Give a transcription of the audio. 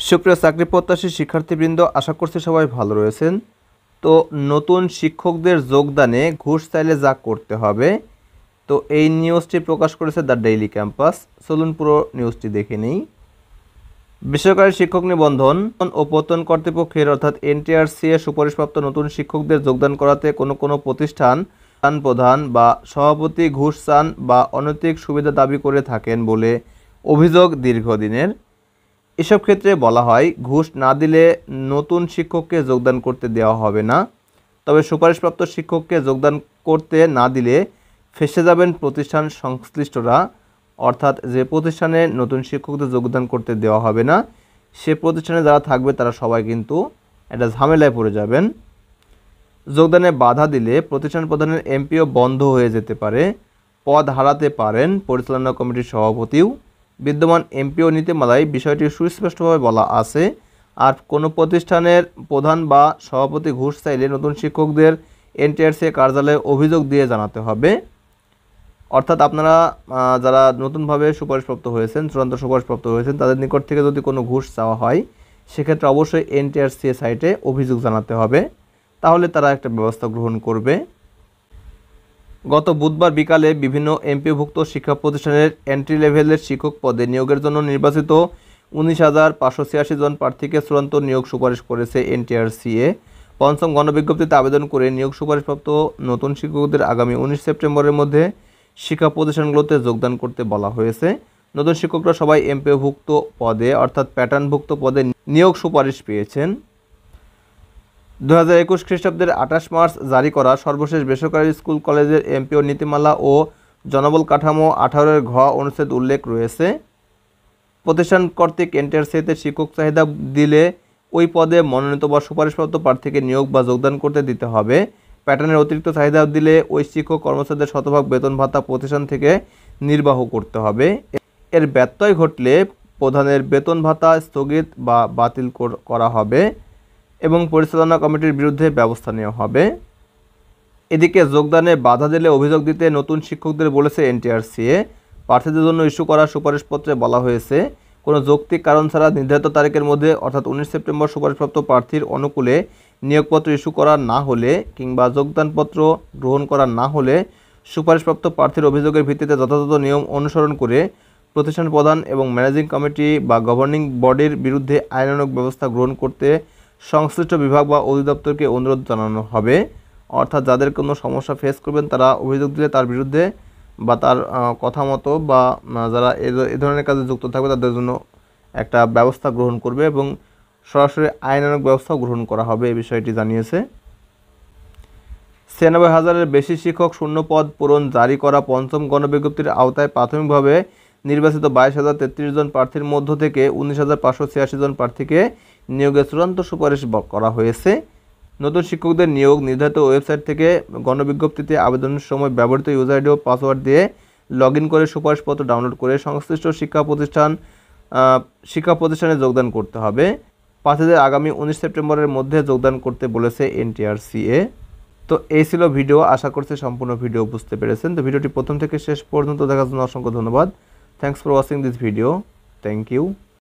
সুপ্রিয় চাকরি প্রত্যাশী শিক্ষার্থীবৃন্দ, আশা করছি সবাই ভালো রয়েছেন। তো নতুন শিক্ষকদের যোগদানে ঘুষ চাইলে যা করতে হবে, তো এই নিউজটি প্রকাশ করেছে দ্য ডেইলি ক্যাম্পাস। চলুন পুরো নিউজটি দেখে নিই। বেসরকারি শিক্ষক নিবন্ধন ও প্রত্যয়ন কর্তৃপক্ষের অর্থাৎ এনটিআরসি এর সুপারিশপ্রাপ্ত নতুন শিক্ষকদের যোগদান করাতে কোনো প্রতিষ্ঠান প্রধান বা সভাপতি ঘুষ চান বা অনৈতিক সুবিধা দাবি করে থাকেন বলে অভিযোগ দীর্ঘদিনের। এসব ক্ষেত্রে বলা হয়, ঘুষ না দিলে নতুন শিক্ষককে যোগদান করতে দেওয়া হবে না। তবে সুপারিশপ্রাপ্ত শিক্ষককে যোগদান করতে না দিলে ফেঁসে যাবেন প্রতিষ্ঠান সংশ্লিষ্টরা। অর্থাৎ যে প্রতিষ্ঠানে নতুন শিক্ষকদের যোগদান করতে দেওয়া হবে না, সে প্রতিষ্ঠানে যারা থাকবে তারা সবাই কিন্তু একটা ঝামেলায় পড়ে যাবেন। যোগদানে বাধা দিলে প্রতিষ্ঠান প্রধানের এমপিও বন্ধ হয়ে যেতে পারে, পদ হারাতে পারেন পরিচালনা কমিটির সভাপতিও। বিদ্যমান এমপিও নীতিমালায় বিষয়টি সুস্পষ্টভাবে বলা আছে। আর কোনো প্রতিষ্ঠানের প্রধান বা সভাপতি ঘুষ চাইলে নতুন শিক্ষকদের এনটিআরসি কার্যালয়ে অভিযোগ দিয়ে জানাতে হবে। অর্থাৎ আপনারা যারা নতুনভাবে সুপারিশপ্রাপ্ত হয়েছেন, চূড়ান্ত সুপারিশপ্রাপ্ত হয়েছেন, তাদের নিকট থেকে যদি কোনো ঘুষ চাওয়া হয়, সেক্ষেত্রে অবশ্যই এনটিআরসি সাইটে অভিযোগ জানাতে হবে, তাহলে তারা একটা ব্যবস্থা গ্রহণ করবে। গত বুধবার বিকালে বিভিন্ন এমপিওভুক্ত শিক্ষা প্রতিষ্ঠানের এন্ট্রি লেভেলের শিক্ষক পদে নিয়োগের জন্য নির্বাচিত 19,586 জন প্রার্থীকে চূড়ান্ত নিয়োগ সুপারিশ করেছে এনটিআরসিএ। পঞ্চম গণবিজ্ঞপ্তিতে আবেদন করে নিয়োগ সুপারিশপ্রাপ্ত নতুন শিক্ষকদের আগামী 19 সেপ্টেম্বরের মধ্যে শিক্ষা প্রতিষ্ঠানগুলোতে যোগদান করতে বলা হয়েছে। নতুন শিক্ষকরা সবাই এমপিওভুক্ত পদে অর্থাৎ প্যাটার্নভুক্ত পদে নিয়োগ সুপারিশ পেয়েছেন। 2021 খ্রিস্টাব্দের 28 মার্চ জারি করা সর্বশেষ বেসরকারি স্কুল কলেজের এমপিও নীতিমালা ও জনবল কাঠামো 18 ঘ অনুচ্ছেদ উল্লেখ রয়েছে। প্রতিষ্ঠান কর্তৃক এনটিআরসিতে শিক্ষক চাহিদা দিলে ওই পদে মনোনীত বা সুপারিশপ্রাপ্ত প্রার্থীকে নিয়োগ বা যোগদান করতে দিতে হবে। প্যাটার্নের অতিরিক্ত চাহিদা দিলে ওই শিক্ষক কর্মচারীদের শতভাগ বেতন ভাতা প্রতিষ্ঠান থেকে নির্বাহ করতে হবে। এর ব্যত্যয় ঘটলে প্রধানের বেতন ভাতা স্থগিত বা বাতিল করা হবে এবং পরিচালনা কমিটির বিরুদ্ধে ব্যবস্থা নেওয়া হবে। এদিকে যোগদানে বাধা দিলে অভিযোগ দিতে নতুন শিক্ষকদের বলেছে এনটিআরসিএ। প্রার্থীদের জন্য ইস্যু করা সুপারিশপত্রে বলা হয়েছে, কোনো যৌক্তিক কারণ ছাড়া নির্ধারিত তারিখের মধ্যে অর্থাৎ 19 সেপ্টেম্বর সুপারিশপ্রাপ্ত প্রার্থীর অনুকূলে নিয়োগপত্র ইস্যু করা না হলে কিংবা যোগদানপত্র গ্রহণ করা না হলে সুপারিশপ্রাপ্ত প্রার্থীর অভিযোগের ভিত্তিতে যথাযথ নিয়ম অনুসরণ করে প্রতিষ্ঠান প্রধান এবং ম্যানেজিং কমিটি বা গভর্নিং বডির বিরুদ্ধে আইনানুগ ব্যবস্থা গ্রহণ করতে সংশ্লিষ্ট বিভাগ বা অধিদপ্তরকে অনুরোধ জানানো হবে। অর্থাৎ যাদের কোনো সমস্যা ফেস করবেন তারা অভিযোগ দিলে তার বিরুদ্ধে বা তার কথা মতো বা যারা এ ধরনের কাজে যুক্ত থাকবে তাদের জন্য একটা ব্যবস্থা গ্রহণ করবে এবং সরাসরি আইনানুগ ব্যবস্থাও গ্রহণ করা হবে, এই বিষয়টি জানিয়েছে। 96,000-এর বেশি শিক্ষক শূন্য পদ পূরণ জারি করা পঞ্চম গণবিজ্ঞপ্তির আওতায় প্রাথমিকভাবে নির্বাচিত 22,033 জন প্রার্থীর মধ্য থেকে 19,586 জন প্রার্থীকে নিয়োগের চূড়ান্ত সুপারিশ করা হয়েছে। নতুন শিক্ষকদের নিয়োগ নির্ধারিত ওয়েবসাইট থেকে গণবিজ্ঞপ্তিতে আবেদনের সময় ব্যবহৃত ইউজার আইডি ও পাসওয়ার্ড দিয়ে লগ ইন করে সুপারিশপত্র ডাউনলোড করে সংশ্লিষ্ট শিক্ষা প্রতিষ্ঠানে যোগদান করতে হবে। প্রার্থীদের আগামী 19 সেপ্টেম্বরের মধ্যে যোগদান করতে বলেছে এনটিআরসিএ। তো এই ছিল ভিডিও, আশা করছি সম্পূর্ণ ভিডিও বুঝতে পেরেছেন। তো ভিডিওটি প্রথম থেকে শেষ পর্যন্ত দেখার জন্য অসংখ্য ধন্যবাদ। Thanks for watching this video. Thank you.